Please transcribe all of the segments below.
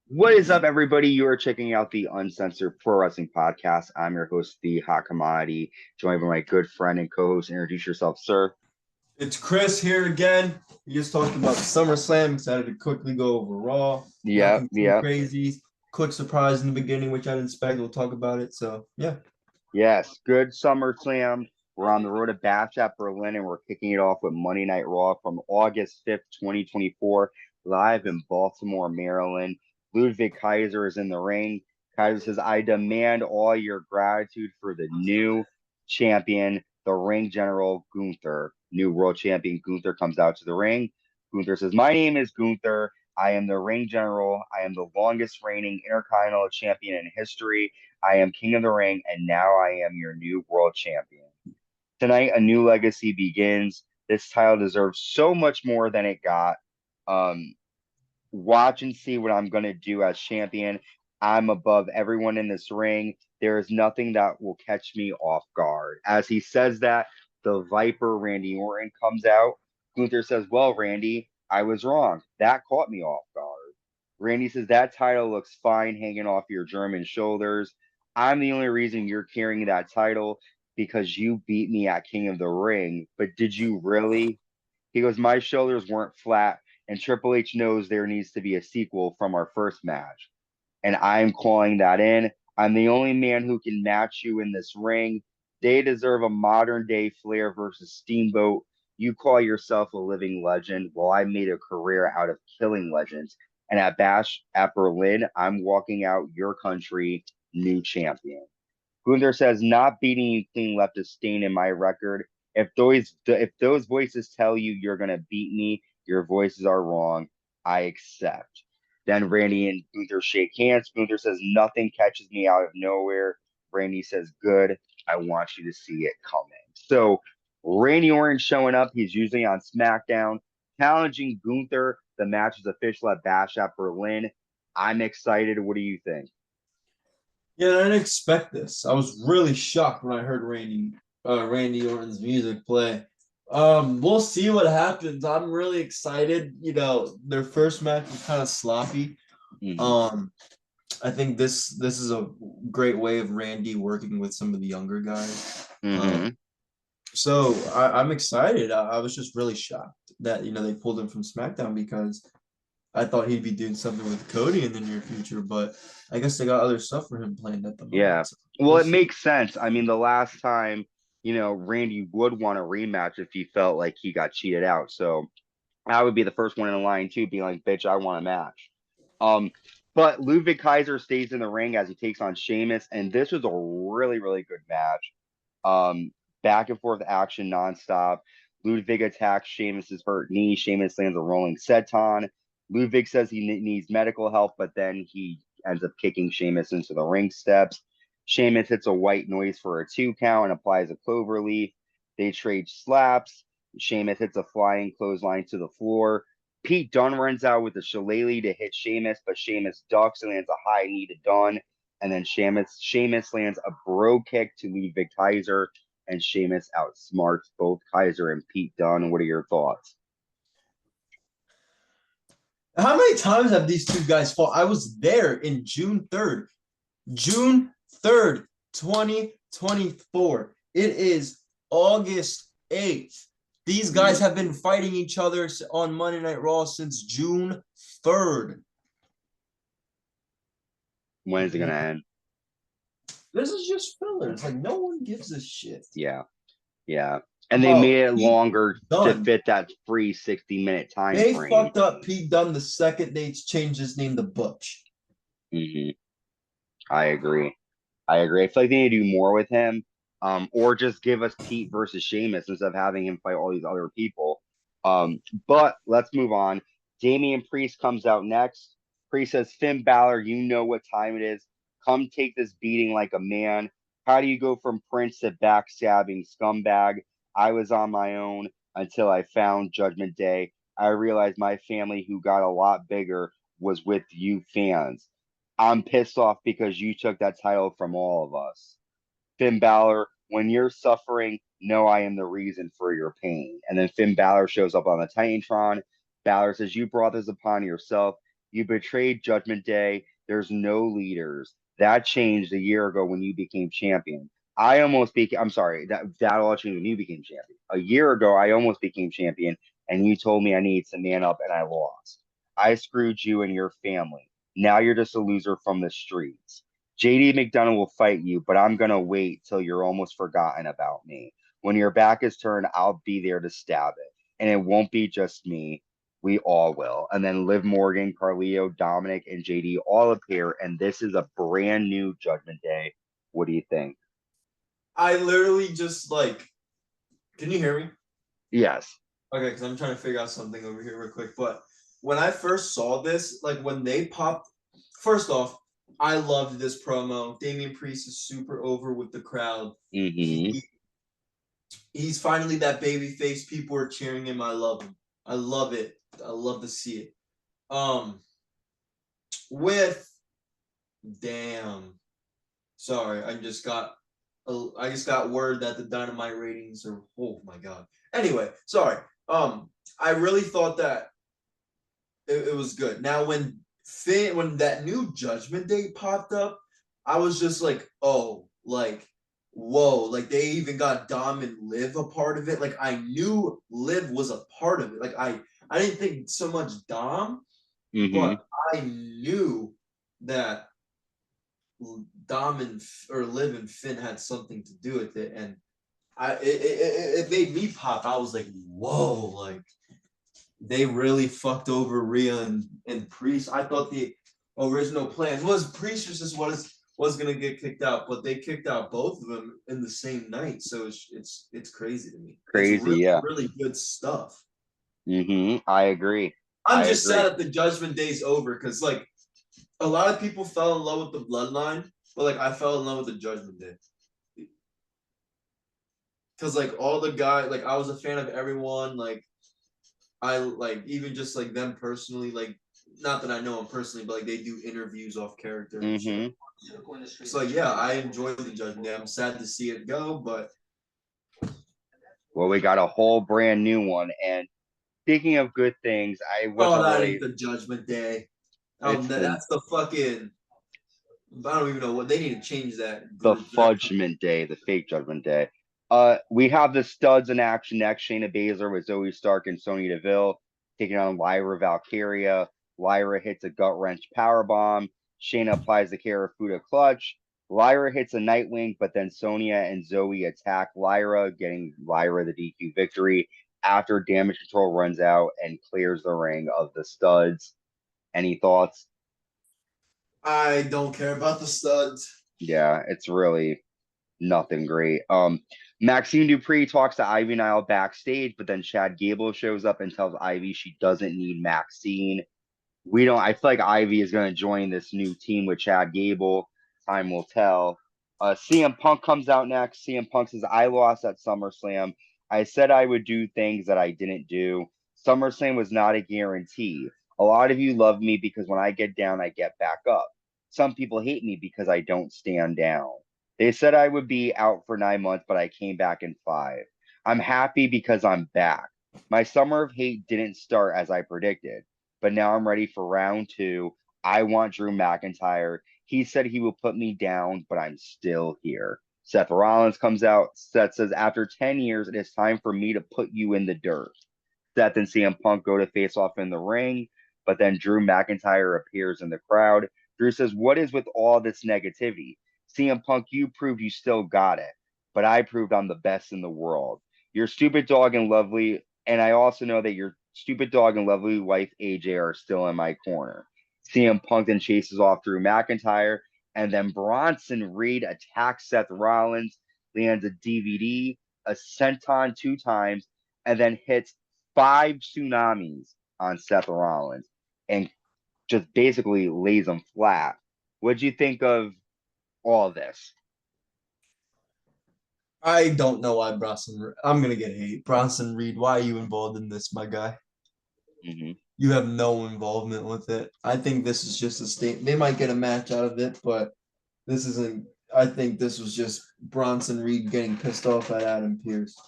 What is up, everybody? You are checking out the Uncensored Pro Wrestling Podcast. I'm your host, the Hot Commodity, joined by my good friend and co-host. Introduce yourself, sir. It's Chris here again. We just talked about SummerSlam. Excited to quickly go over Raw. Yeah. Crazy. Quick surprise in the beginning, which I didn't expect. We'll talk about it. So, yeah. Yes, good SummerSlam. We're on the road to Bash at Berlin, and we're kicking it off with Monday Night Raw from August 5th, 2024, live in Baltimore, Maryland. Ludwig Kaiser is in the ring. Kaiser says, I demand all your gratitude for the new champion, the ring general Gunther. New world champion Gunther comes out to the ring. Gunther says, my name is Gunther. I am the ring general. I am the longest reigning Intercontinental champion in history. I am king of the ring, and now I am your new world champion. Tonight, a new legacy begins. This title deserves so much more than it got. Watch and see what I'm going to do as champion. I'm above everyone in this ring. There is nothing that will catch me off guard. As he says that, the Viper, Randy Orton, comes out. Gunther says, well, Randy, I was wrong. That caught me off guard. Randy says, that title looks fine hanging off your German shoulders. I'm the only reason you're carrying that title because you beat me at King of the Ring. But did you really? He goes, my shoulders weren't flat, and Triple H knows there needs to be a sequel from our first match. And I'm calling that in. I'm the only man who can match you in this ring. They deserve a modern day Flair versus Steamboat. You call yourself a living legend. Well, I made a career out of killing legends. And at Bash at Berlin, I'm walking out your country new champion. Gunther says, not beating you clean left a stain in my record. If those voices tell you you're gonna beat me, your voices are wrong. I accept. Then Randy and Gunther shake hands. Gunther says, nothing catches me out of nowhere. Randy says, good. I want you to see it coming. So Randy Orton showing up. He's usually on SmackDown, challenging Gunther. The match is official at Bash at Berlin. I'm excited. What do you think? Yeah, I didn't expect this. I was really shocked when I heard Randy Orton's music play. We'll see what happens. I'm really excited. You know, their first match was kind of sloppy. Mm-hmm. I think this is a great way of Randy working with some of the younger guys. Mm-hmm. So I'm excited. I was just really shocked that they pulled him from SmackDown because I thought he'd be doing something with Cody in the near future, but I guess they got other stuff for him planned at the moment. Yeah. So Well, we'll it see. makes sense. I mean, the last time, Randy would want a rematch if he felt like he got cheated out. So I would be the first one in line too, being like, bitch, I want a match. Um, but Ludwig Kaiser stays in the ring as he takes on Sheamus, and this was a really, really good match. Back and forth action nonstop. Ludwig attacks Sheamus's hurt knee. Sheamus lands a rolling senton. Ludwig says he needs medical help, but then he ends up kicking Sheamus into the ring steps. Sheamus hits a white noise for a 2 count and applies a clover leaf. They trade slaps. Sheamus hits a flying clothesline to the floor. Pete Dunne runs out with a shillelagh to hit Sheamus, but Sheamus ducks and lands a high knee to Dunne. And then Sheamus lands a bro kick to Ludwig Kaiser, and Sheamus outsmarts both Kaiser and Pete Dunne. What are your thoughts? How many times have these two guys fought? I was there in June 3rd. June 3rd, 2024. It is August 8th. These guys have been fighting each other on Monday Night Raw since June 3rd. When is it going to end? This is just filler. It's like no one gives a shit. Yeah. And they made it longer to fit that free 60-minute time frame. They fucked up Pete Dunne the second they changed his name to Butch. Mm-hmm. I agree. I feel like they need to do more with him, or just give us Pete versus Sheamus instead of having him fight all these other people. But let's move on. Damian Priest comes out next. Priest says, Finn Balor, you know what time it is. Come take this beating like a man. How do you go from Prince to backstabbing scumbag? I was on my own until I found Judgment Day. I realized my family, who got a lot bigger, was with you fans. I'm pissed off because you took that title from all of us. Finn Balor, when you're suffering, know I am the reason for your pain. And then Finn Balor shows up on the Titantron. Balor says, you brought this upon yourself. You betrayed Judgment Day. There's no leaders. That changed a year ago when you became champion. I almost became, I'm sorry, that all changed when you became champion. A year ago, I almost became champion, and you told me I needed to man up, and I lost. I screwed you and your family. Now you're just a loser from the streets. JD McDonagh will fight you, but I'm going to wait till you're almost forgotten about me. When your back is turned, I'll be there to stab it. And it won't be just me. We all will. And then Liv Morgan, Carlio, Dominic, and JD all appear. And this is a brand new Judgment Day. What do you think? I literally just like, can you hear me? Yes. Okay, because I'm trying to figure out something over here real quick. But when I first saw this, like when they popped, first off, I loved this promo. Damian Priest is super over with the crowd. Mm-hmm. He's finally that baby face. People are cheering him. I love him. I love it. I love to see it. With damn, sorry, I just got word that the Dynamite ratings are, oh my god. Anyway, sorry. I really thought that it was good. Now when that new Judgment Day popped up, I was just like, oh, like, whoa, like they even got Dom and Liv a part of it. Like I knew Liv was a part of it. Like I didn't think so much Dom, but I knew that Dom or Liv and Finn had something to do with it, and it made me pop. I was like, whoa, like they really fucked over Rhea and Priest. I thought the original plan was Priest just was gonna get kicked out, but they kicked out both of them in the same night. So it's crazy to me. Crazy, it's really, yeah. really good stuff. I agree. I'm just sad that the Judgment Day's over because like a lot of people fell in love with the Bloodline, but like I fell in love with the Judgment Day. Because like all the guys, like I was a fan of everyone. Like I like even just like them personally, like not that I know them personally, but like they do interviews off character and shit. So yeah, I enjoy the Judgment Day. I'm sad to see it go, but well, we got a whole brand new one. And speaking of good things, I wasn't that really ain't the Judgment Day. That's the fucking. I don't even know what they need to change that. the Fudgment Day, the fake Judgment Day. We have the studs in action next. Shayna Baszler with Zoe Stark and Sonya Deville taking on Lyra Valkyria. Lyra hits a gut wrench powerbomb. Shayna applies the Karafuda clutch. Lyra hits a Nightwing, but then Sonya and Zoe attack Lyra, getting Lyra the DQ victory after Damage CTRL runs out and clears the ring of the studs. Any thoughts? I don't care about the studs. Yeah, it's really nothing great. Maxine Dupree talks to Ivy Nile backstage, but then Chad Gable shows up and tells Ivy she doesn't need Maxine. I feel like Ivy is going to join this new team with Chad Gable. Time will tell. CM Punk comes out next. CM Punk says, I lost at SummerSlam. I said I would do things that I didn't do. SummerSlam was not a guarantee. A lot of you love me because when I get down, I get back up. Some people hate me because I don't stand down. They said I would be out for 9 months, but I came back in 5. I'm happy because I'm back. My summer of hate didn't start as I predicted, but now I'm ready for round 2. I want Drew McIntyre. He said he will put me down, but I'm still here. Seth Rollins comes out. Seth says, after 10 years, it is time for me to put you in the dirt. Seth and CM Punk go to face off in the ring, but then Drew McIntyre appears in the crowd. Drew says, what is with all this negativity? CM Punk, you proved you still got it, but I proved I'm the best in the world. Your stupid dog and lovely, and I also know that your stupid dog and lovely wife AJ are still in my corner. CM Punk then chases off Drew McIntyre, and then Bronson Reed attacks Seth Rollins, lands a DVD, a senton 2 times, and then hits 5 tsunamis on Seth Rollins, and just basically lays him flat. What'd you think of all this? I don't know why I'm gonna get hate. Bronson Reed, why are you involved in this, my guy? You have no involvement with it. I think this is just a state. They might get a match out of it, but this isn't. I think this was just Bronson Reed getting pissed off at Adam Pearce.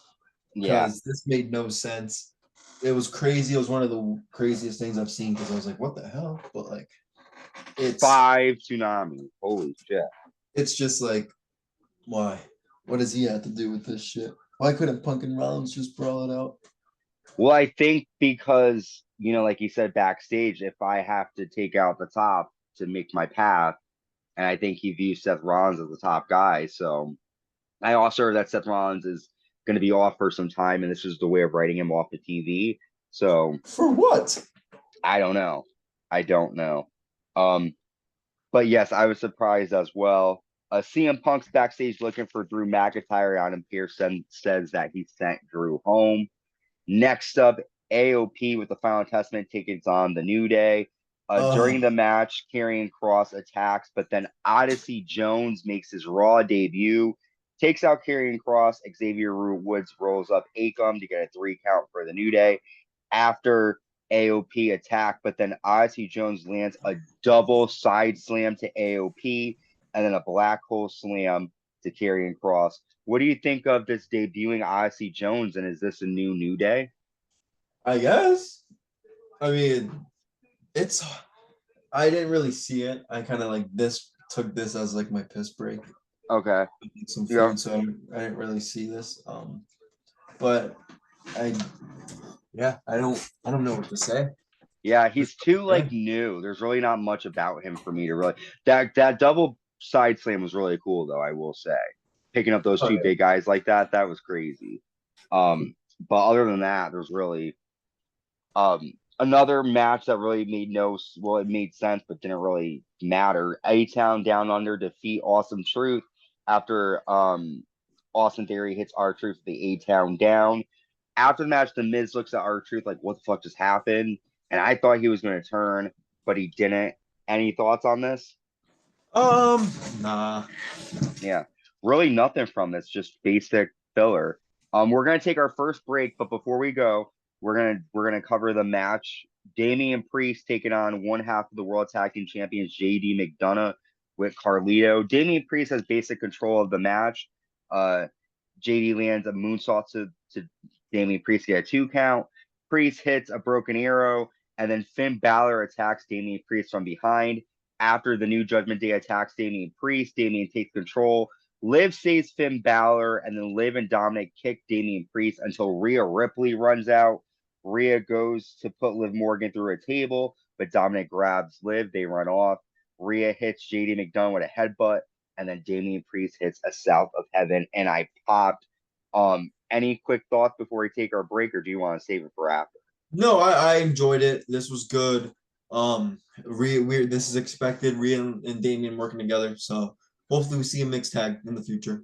Yeah. Because this made no sense. it was crazy. It was one of the craziest things I've seen because I was like, what the hell? But like, it's 5 tsunamis. Holy shit. it's just like, why? What does he have to do with this shit? Why couldn't Punk and Rollins just brawl it out? Well, I think because, you know, like you said backstage, if I have to take out the top to make my path, and I think he views Seth Rollins as the top guy. So I also heard that Seth Rollins is going to be off for some time, and this is the way of writing him off the TV. So For what? I don't know. I don't know. Um, but yes, I was surprised as well. CM Punk's backstage looking for Drew McIntyre. Adam Pearson says that he sent Drew home. Next up, AOP with the Final Testament taking on the New Day. During the match, Karrion Kross attacks, but then Odyssey Jones makes his Raw debut, takes out Karrion Kross. Xavier Woods rolls up Akam to get a 3 count for the New Day after AOP attack, but then Odyssey Jones lands a double side slam to AOP and then a black hole slam to Karrion Kross. What do you think of this debuting Odyssey Jones, and is this a New Day? I guess. I mean, it's. I didn't really see it. I kind of like took this as like my piss break. Okay. Some food, Yeah. so I didn't really see this. But I, yeah, I don't know what to say. Yeah, he's too like new. There's really not much about him for me to really. That double side slam was really cool though, I will say. Picking up those two big guys like that was crazy. But other than that, there's really another match that really it made sense but didn't really matter. A-Town Down Under defeat Awesome Truth after Austin Theory hits R-Truth with the A-Town Down. After the match, the Miz looks at R-Truth like, what the fuck just happened? And I thought he was going to turn, but he didn't. Any thoughts on this? Nah. Yeah, really nothing from this, just basic filler. We're gonna take our first break, but before we go, we're gonna cover the match. Damian Priest taking on one half of the World Tag Team Champions, JD McDonagh with Carlito. Damian Priest has basic control of the match. JD lands a moonsault to Damian Priest to get a 2 count. Priest hits a broken arrow, and then Finn Balor attacks Damian Priest from behind. After the New Judgment Day attacks Damian Priest, Damian takes control. Liv saves Finn Balor, and then Liv and Dominic kick Damian Priest until Rhea Ripley runs out. Rhea goes to put Liv Morgan through a table, but Dominic grabs Liv. They run off. Rhea hits JD McDonagh with a headbutt, and then Damian Priest hits a South of Heaven, and I popped. Any quick thoughts before we take our break, or do you want to save it for after? No, I enjoyed it. This was good. This is expected. Rhea and Damian working together, so hopefully we see a mixed tag in the future.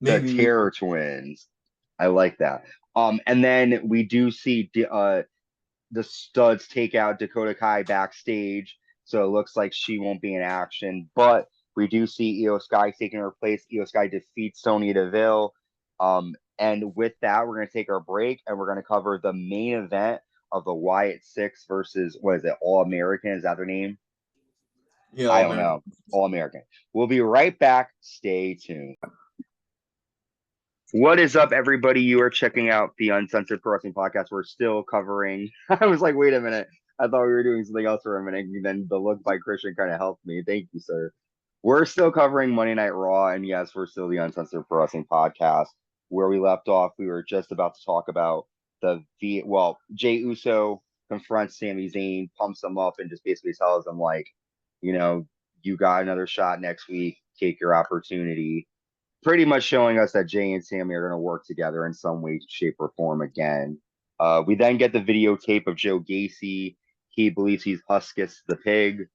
The Terror Twins. I like that. And then we do see the Studs take out Dakota Kai backstage, so it looks like she won't be in action. But we do see Iyo Sky taking her place. Iyo Sky defeats Sonya Deville. And with that, we're going to take our break, and we're going to cover the main event of the Wyatt Sick6 versus, what is it, All American? Is that their name? Yeah, I don't know. All American. We'll be right back. Stay tuned. What is up, everybody? You are checking out the Uncensored Pro Wrestling Podcast. We're still covering. I was like, wait a minute. I thought we were doing something else for a minute. And then the look by Christian kind of helped me. Thank you, sir. We're still covering Monday Night Raw. And yes, we're still the Uncensored Pro Wrestling Podcast. Where we left off, we were just about to talk about Jey Uso confronts Sami Zayn, pumps him up, and just basically tells him, like, you know, you got another shot next week. Take your opportunity. Pretty much showing us that Jey and Sami are going to work together in some way, shape, or form again. We then get the videotape of Joe Gacy. He believes he's Huskus the pig.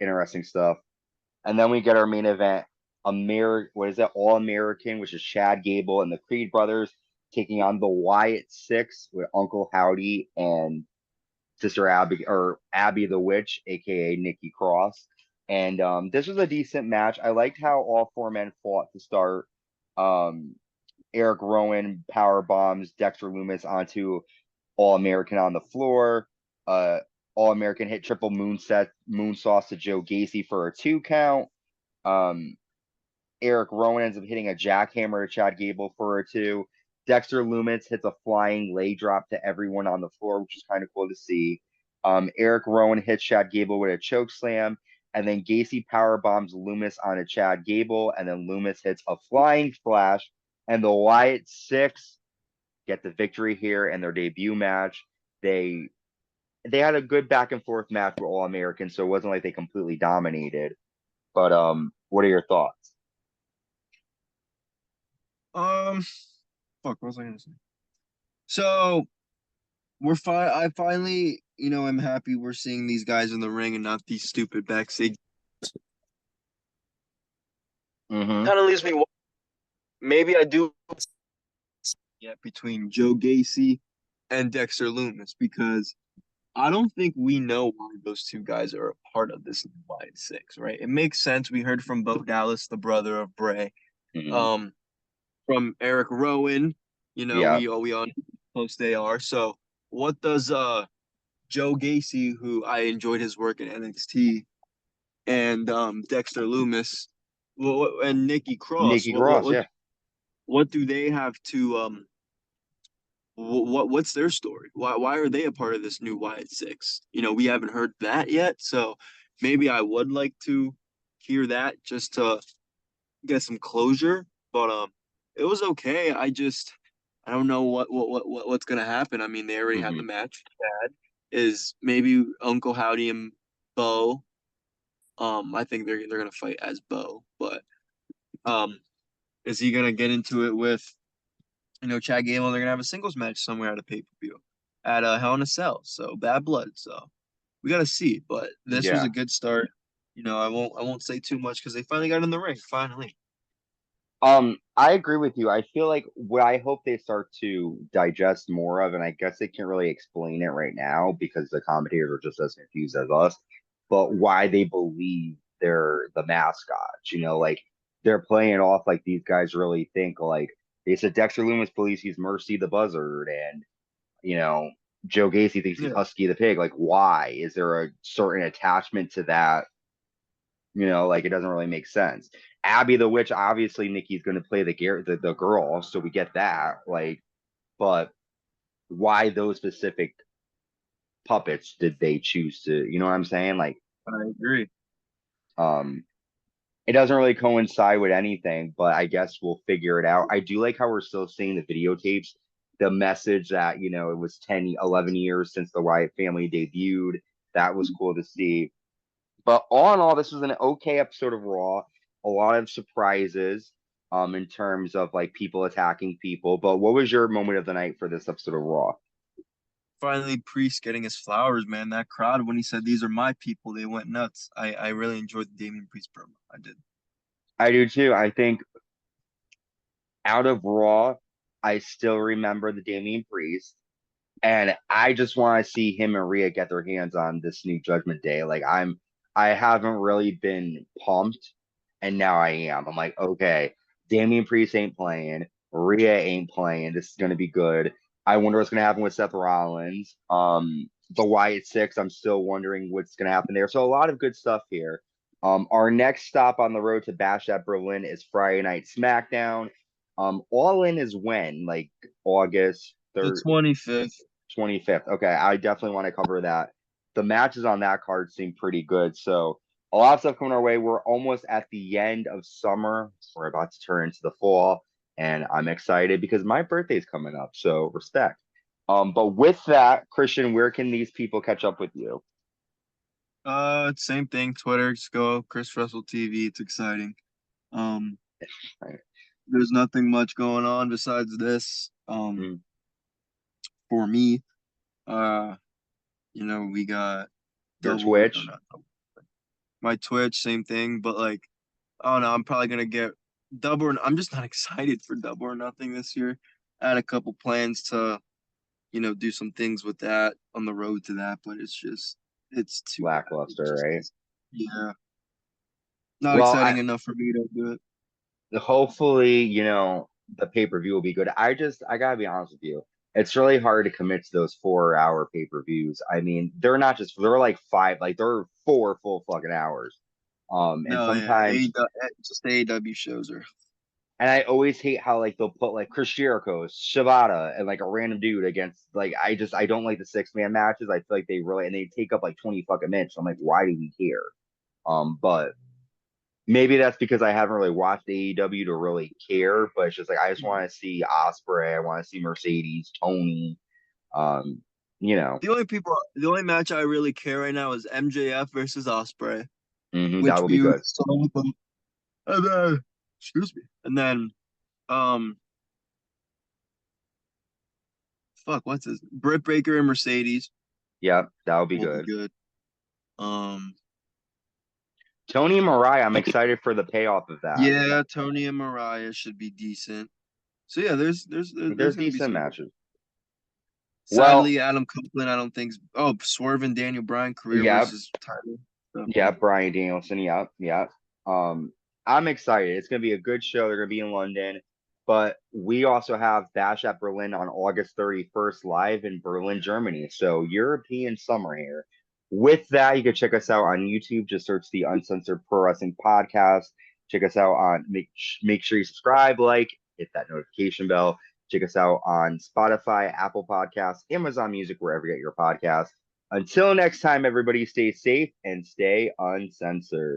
Interesting stuff. And then we get our main event, All American, which is Chad Gable and the Creed brothers taking on the Wyatt Sick6 with Uncle Howdy and Sister Abby, or Abby the Witch, aka Nikki Cross. And this was a decent match. I liked how all 4 men fought to start. Eric Rowan power bombs Dexter Lumis onto All American on the floor. All American hit triple moonsaults to Joe Gacy for a 2 count. Eric Rowan ends up hitting a jackhammer to Chad Gable for a 2. Dexter Lumis hits a flying leg drop to everyone on the floor, which is kind of cool to see. Eric Rowan hits Chad Gable with a choke slam, and then Gacy power bombs Lumis on a Chad Gable, and then Lumis hits a flying splash, and the Wyatt Six get the victory here in their debut match. They had a good back and forth match with All Americans, so it wasn't like they completely dominated. But what are your thoughts? Um, fuck, what was I gonna say? So I finally, am happy we're seeing these guys in the ring and not these stupid backstage. Mm-hmm. Kind of leaves me. Maybe I do. Yeah, between Joe Gacy and Dexter Lumis, because I don't think we know why those two guys are a part of this Wyatt Six, right? It makes sense. We heard from Bo Dallas, the brother of Bray, Mm-hmm. from Eric Rowan. Yeah. We all know how close they are. So what does Joe Gacy, who I enjoyed his work in NXT, and Dexter Lumis, and Nikki Cross, Nikki Cross, yeah. what do they have to what's their story? Why are they a part of this new Wyatt Six? We haven't heard that yet, so maybe I would like to hear that just to get some closure. But it was okay. I don't know what's gonna happen. I mean, they already had the Mm-hmm. match. Bad is maybe Uncle Howdy and Bo. I think they're gonna fight as Bo, but um, is he gonna get into it with Chad Gable? They're gonna have a singles match somewhere at a pay per view, at a Hell in a Cell. So bad blood. So we gotta see. But this was Yeah. a good start. I won't say too much because they finally got in the ring. Finally. I agree with you. I feel like what I hope they start to digest more of, and I guess they can't really explain it right now because the commentators are just as confused as us, but why they believe they're the mascots. Like they're playing off like these guys really think like they said Dexter Lumis believes he's Mercy the Buzzard, and you know, Joe Gacy thinks he's Yeah. Husky the Pig. Like, why? Is there a certain attachment to that? Like it doesn't really make sense. Abby the Witch, obviously Nikki's going to play the girl, so we get that. Like, but why those specific puppets did they choose to? You know what I'm saying? Like, I agree. um, it doesn't really coincide with anything, but I guess we'll figure it out. I do like how we're still seeing the videotapes, the message that it was 10, 11 years since the Wyatt family debuted. That was cool to see. But all in all, this was an okay episode of Raw. A lot of surprises in terms of like people attacking people. But what was your moment of the night for this episode of Raw? Finally, Priest getting his flowers, man. That crowd, when he said, "These are my people," they went nuts. I really enjoyed the Damian Priest promo. I did. I do too. I think out of Raw, I still remember the Damian Priest. And I just want to see him and Rhea get their hands on this new Judgment Day. Like I haven't really been pumped, and now I am. I'm like, okay, Damian Priest ain't playing, Rhea ain't playing. This is gonna be good. I wonder what's gonna happen with Seth Rollins. The Wyatt Six. I'm still wondering what's gonna happen there. So a lot of good stuff here. Our next stop on the road to Bash at Berlin is Friday Night SmackDown. All in is when, like August The 3rd. 25th. 25th. Okay, I definitely want to cover that. The matches on that card seem pretty good. So, a lot of stuff coming our way. We're almost at the end of summer. We're about to turn into the fall, and I'm excited because my birthday's coming up. So, respect. But with that, Christian, where can these people catch up with you? Same thing. Twitter, just go Chris Russell TV. It's exciting. Um, Right. there's nothing much going on besides this. Mm. For me, uh, we got Your double or Twitch. not double. My Twitch, same thing. But like, I don't know. I'm probably gonna get double. I'm just not excited for double or nothing this year. I had a couple plans to, do some things with that on the road to that, but it's too bad. Lackluster, right? Yeah, not Well, exciting enough for me to do it. hopefully, the pay-per-view will be good. I gotta be honest with you. It's really hard to commit to those 4 hour pay-per-views. I mean, they're like five, like they're 4 full fucking hours. And No, yeah, sometimes just AEW shows are. And I always hate how like they'll put like Chris Jericho, Shibata, and like a random dude against like I don't like the 6-man matches. I feel like they really and they take up like 20 fucking minutes. So I'm like, why do we care? But maybe that's because I haven't really watched AEW to really care. But it's just like I just want to see Osprey, I want to see Mercedes, Tony. Um, you know, The only match I really care right now is MJF versus Osprey, that which will be we good. saw with them. And then, excuse me. And then, um, fuck, what's this? Britt Baker and Mercedes Yeah, that will be will be good. good. Um, Tony and Mariah, I'm excited for the payoff of that. yeah, Tony and Mariah should be decent. So yeah, There's there's gonna be decent some. matches. Well, Sadly, Adam Copeland, I don't think. Oh, Swerve and Daniel Bryan career yeah, versus title. So, yeah, Brian Danielson. Yeah, yeah. I'm excited. It's gonna be a good show. They're gonna be in London, but we also have Bash at Berlin on August 31st live in Berlin, Germany. So European summer here. With that, you can check us out on YouTube. Just search the Uncensored Pro Wrestling Podcast. Check us out on make sure you subscribe, like, hit that notification bell. Check us out on Spotify, Apple Podcasts, Amazon Music, wherever you get your podcasts. Until next time, everybody stay safe and stay uncensored.